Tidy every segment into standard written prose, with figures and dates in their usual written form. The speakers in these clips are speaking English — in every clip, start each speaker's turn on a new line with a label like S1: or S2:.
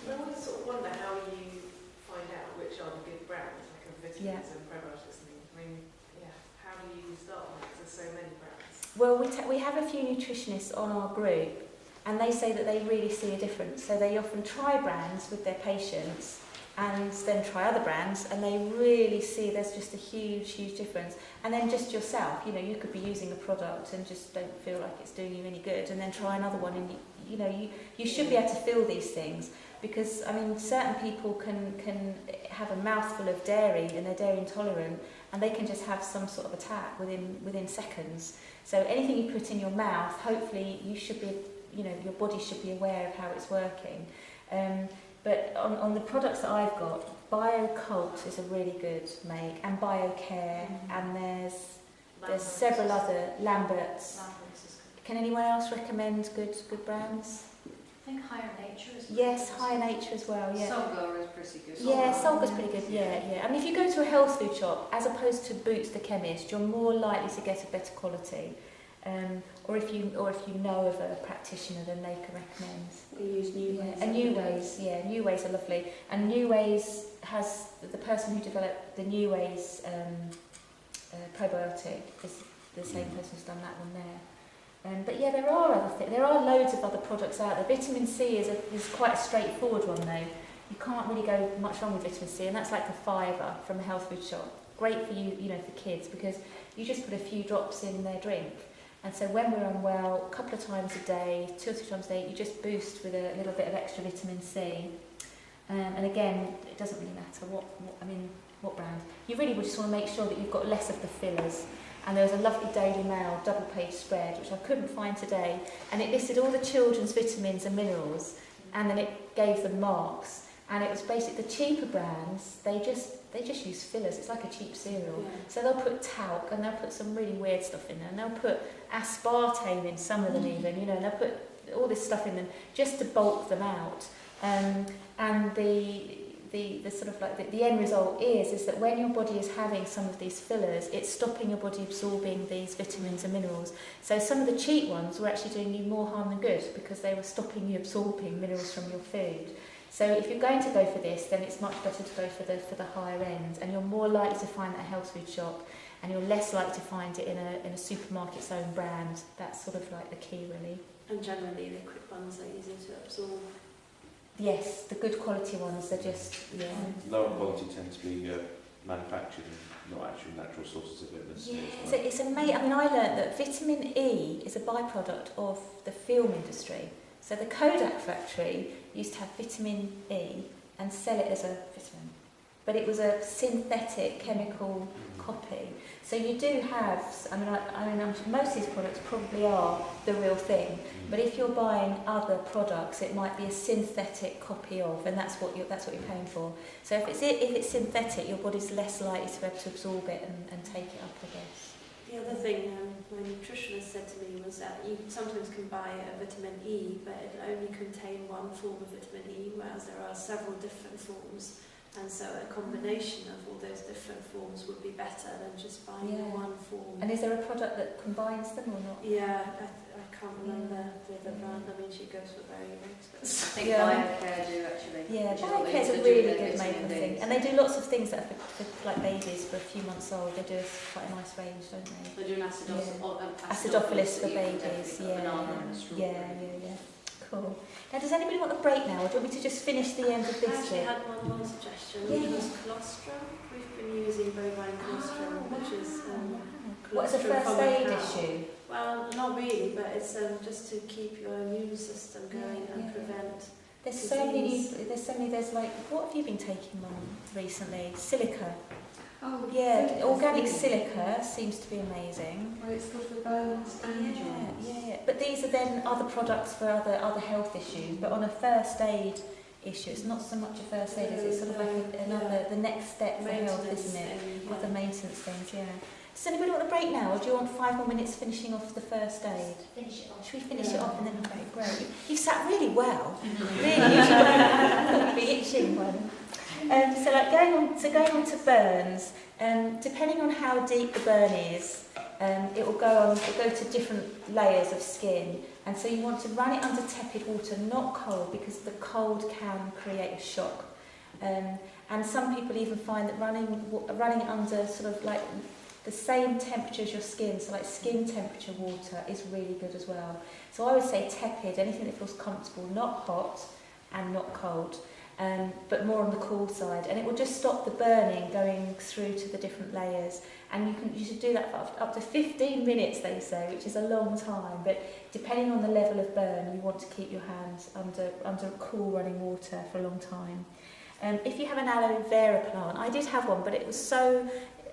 S1: I always sort of wonder how you find out which are the good brands, like of vitamins and probiotics and things. I mean, how do you start on it? 'Cause there's so many brands.
S2: Well, we have a few nutritionists on our group, and they say that they really see a difference. So they often try brands with their patients and then try other brands, and they really see there's just a huge, huge difference. And then just yourself, you could be using a product and just don't feel like it's doing you any good, and then try another one, and you should be able to feel these things, because I mean certain people can have a mouthful of dairy and they're dairy intolerant, and they can just have some sort of attack within seconds. So anything you put in your mouth, hopefully you should be, your body should be aware of how it's working. But on the products that I've got, BioCult is a really good make, and BioCare, and there's several other, Lambert's. Can anyone else recommend good brands?
S3: I think Higher Nature is good.
S2: Yes, Higher Nature as well, yeah.
S3: Solgar is pretty good.
S2: Yeah, Solgar's pretty good, yeah. I mean, if you go to a health food shop, as opposed to Boots the chemist, you're more likely to get a better quality. Or if you know of a practitioner, then they can recommend.
S4: We use New Ways.
S2: And New Ways, New Ways are lovely. And New Ways has the person who developed the New Ways probiotic is the same person who's done that one there. But yeah, there are other things. There are loads of other products out there. Vitamin C is quite a straightforward one though. You can't really go much wrong with vitamin C, and that's like a £5 from a health food shop. Great for you, for kids, because you just put a few drops in their drink. And so when we're unwell, a couple of times a day, 2 or 3 times a day, you just boost with a little bit of extra vitamin C. And again, it doesn't really matter what brand. You really just want to make sure that you've got less of the fillers. And there was a lovely Daily Mail double-page spread, which I couldn't find today, and it listed all the children's vitamins and minerals, and then it gave them marks. And it was basically the cheaper brands, they just use fillers. It's like a cheap cereal.
S4: Yeah.
S2: So they'll put talc, and they'll put some really weird stuff in there, and they'll put aspartame in some of them even, and they'll put all this stuff in them just to bulk them out. And the sort of like the end result is that when your body is having some of these fillers, it's stopping your body absorbing these vitamins and minerals. So some of the cheap ones were actually doing you more harm than good, because they were stopping you absorbing minerals from your food. So if you're going to go for this, then it's much better to go for the higher end, and you're more likely to find that at a health food shop, and you're less likely to find it in a supermarket's own brand. That's sort of like the key, really.
S4: And generally, the quick ones are easy to absorb.
S2: Yes, the good quality ones are just,
S5: Lower quality tend to be manufactured and not actually natural sources of vitamin C.
S2: Yeah, it's amazing. I mean, I learned that vitamin E is a byproduct of the film industry. So the Kodak factory used to have vitamin E and sell it as a vitamin, but it was a synthetic chemical copy. So you do have, most of these products probably are the real thing, but if you're buying other products, it might be a synthetic copy of, and that's what you're paying for. So if it's synthetic, your body's less likely to be able to absorb it and take it up, I guess.
S4: The other thing my nutritionist said to me was that you sometimes can buy a vitamin E, but it only contain one form of vitamin E, whereas there are several different forms. And so a combination of all those different forms would be better than just buying one form.
S2: And is there a product that combines them or not?
S4: Yeah, I can't remember the brand. I mean, she goes for very expensive.
S3: I think BioCare do actually.
S2: Yeah, BioCare's a really good maker thing. And they do lots of things that are for like babies for a few months old. They do quite a nice range, don't they?
S3: They do an
S2: acidophilus for babies. Yeah. Cool. Now, does anybody want a break now, or do you want me to just finish the end of this
S4: I actually
S2: bit?
S4: had one more suggestion, which was colostrum. We've been using bovine colostrum, which is
S2: What's a first aid issue?
S4: Well, not really, but it's just to keep your immune system going and prevent.
S2: There's so many. There's like, what have you been taking on recently? Silica.
S6: Oh,
S2: yeah, organic silica seems to be amazing.
S6: Well, it's good for bones and joints.
S2: Yeah. But these are then other products for other health issues. But on a first aid issue, it's not so much a first aid, it's sort of like the next step for health, isn't it? With the maintenance things, yeah. Does anybody want a break now, or do you want 5 more minutes finishing off the first aid?
S3: Finish it off.
S2: Should we finish it off and then great. You've sat really well. Really, you've be itching one. So going on to burns, depending on how deep the burn is, it will go to different layers of skin, and so you want to run it under tepid water, not cold, because the cold can create a shock. And some people even find that running it under sort of like the same temperature as your skin, so like skin temperature water, is really good as well. So I would say tepid, anything that feels comfortable, not hot and not cold, but more on the cool side, and it will just stop the burning going through to the different layers. And you should do that for up to 15 minutes, they say, which is a long time, but depending on the level of burn, you want to keep your hands under cool running water for a long time. If you have an aloe vera plant, I did have one, but it was so,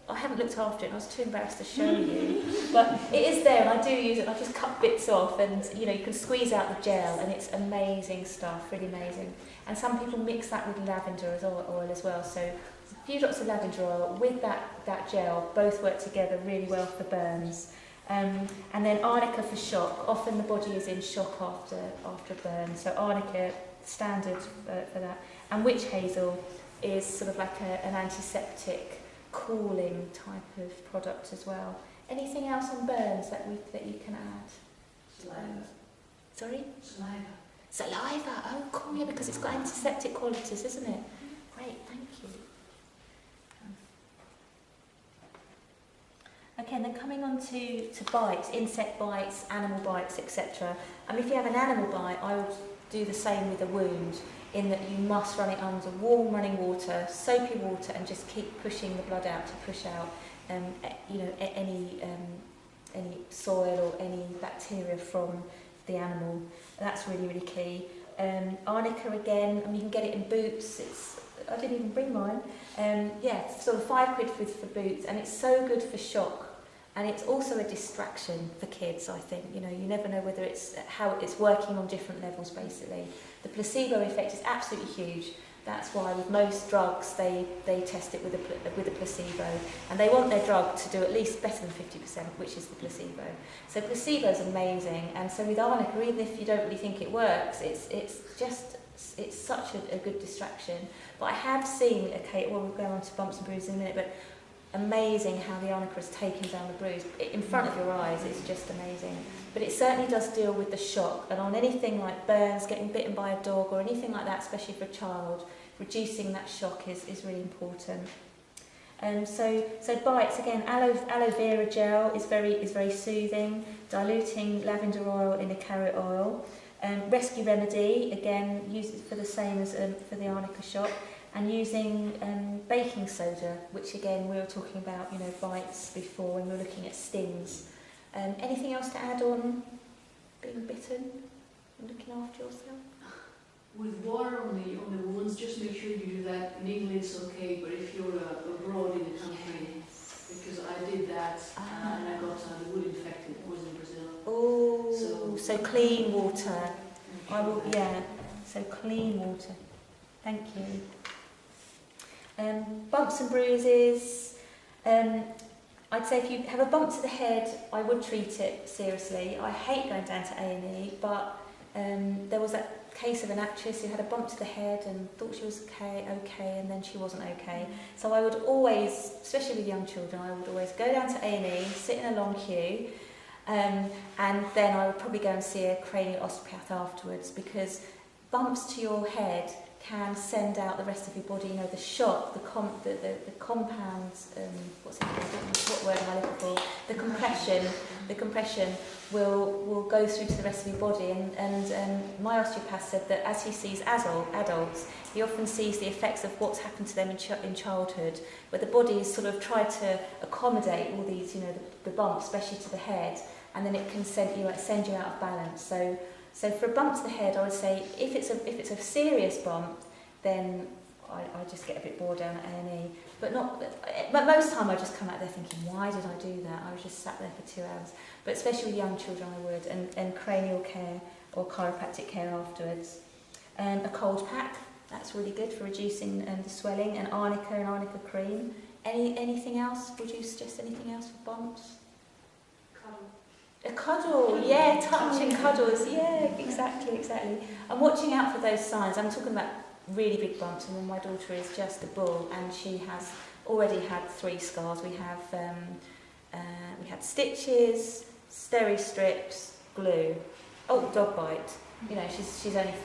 S2: I haven't looked after it and I was too embarrassed to show you, but it is there and I do use it. I just cut bits off, and you can squeeze out the gel, and it's amazing stuff, really amazing. And some people mix that with lavender oil as well, so a few drops of lavender oil with that gel both work together really well for burns. And then arnica for shock. Often the body is in shock after a burn, so arnica standard for that. And witch hazel is sort of like an antiseptic, cooling type of product as well. Anything else on burns that you can add?
S6: Saliva.
S2: Sorry?
S6: Saliva.
S2: Saliva. Oh, cool. Yeah, because it's got antiseptic qualities, isn't it? Great. Thank you. Okay, and then coming on to bites, insect bites, animal bites, etc. If you have an animal bite, I would do the same with a wound, in that you must run it under warm running water, soapy water, and just keep pushing the blood out to push out any soil or any bacteria from the animal. That's really, really key. Arnica again, you can get it in boots. I didn't even bring mine. Sort of £5 for boots, and it's so good for shock. And it's also a distraction for kids, I think. You never know whether how it's working on different levels, basically. The placebo effect is absolutely huge. That's why with most drugs, they test it with a placebo. And they want their drug to do at least better than 50%, which is the placebo. So placebo is amazing. And so with arnica, even if you don't really think it works, it's such a good distraction. But I have seen, we'll go on to bumps and bruises in a minute, but amazing how the arnica has taken down the bruise in front of your eyes. It's just amazing. But it certainly does deal with the shock, and on anything like burns, getting bitten by a dog or anything like that, especially for a child, reducing that shock is really important. So bites, again, aloe vera gel is very soothing. Diluting lavender oil in a carrot oil. Rescue remedy, again, use it for the same as for the arnica shock. And using baking soda, which again we were talking about, bites before when we were looking at stings. Anything else to add on being bitten and looking after yourself?
S6: With water on the wounds, just make sure you do that. In England it's okay, but if you're abroad in the country, because I did that and I got the wound infected. It was in Brazil.
S2: Oh, so clean water. So clean water. Thank you. Bumps and bruises. I'd say if you have a bump to the head, I would treat it seriously. I hate going down to A&E, but there was that case of an actress who had a bump to the head and thought she was okay, and then she wasn't okay. So I would always, especially with young children, I would always go down to A&E, sit in a long queue, and then I would probably go and see a cranial osteopath afterwards, because bumps to your head can send out the rest of your body. The shock, the compound, what word am I looking for? The compression will go through to the rest of your body. And my osteopath said that as he sees adults, he often sees the effects of what's happened to them in childhood, where the body has sort of tried to accommodate all these, the bumps, especially to the head, and then it can send you out of balance. So for a bump to the head, I would say if it's a serious bump, then I just get a bit bored down at A&E. But most time I just come out there thinking, why did I do that? I was just sat there for 2 hours. But especially with young children, I would, and cranial care or chiropractic care afterwards. A cold pack, that's really good for reducing the swelling, and arnica cream. Anything else? Would you suggest anything else for bumps? A cuddle, yeah, touching cuddles, yeah, exactly. I'm watching out for those signs. I'm talking about really big bumps, and then my daughter is just a bull, and she has already had 3 scars. We have we had stitches, steri strips, glue. Oh, dog bite. You know, she's only 5.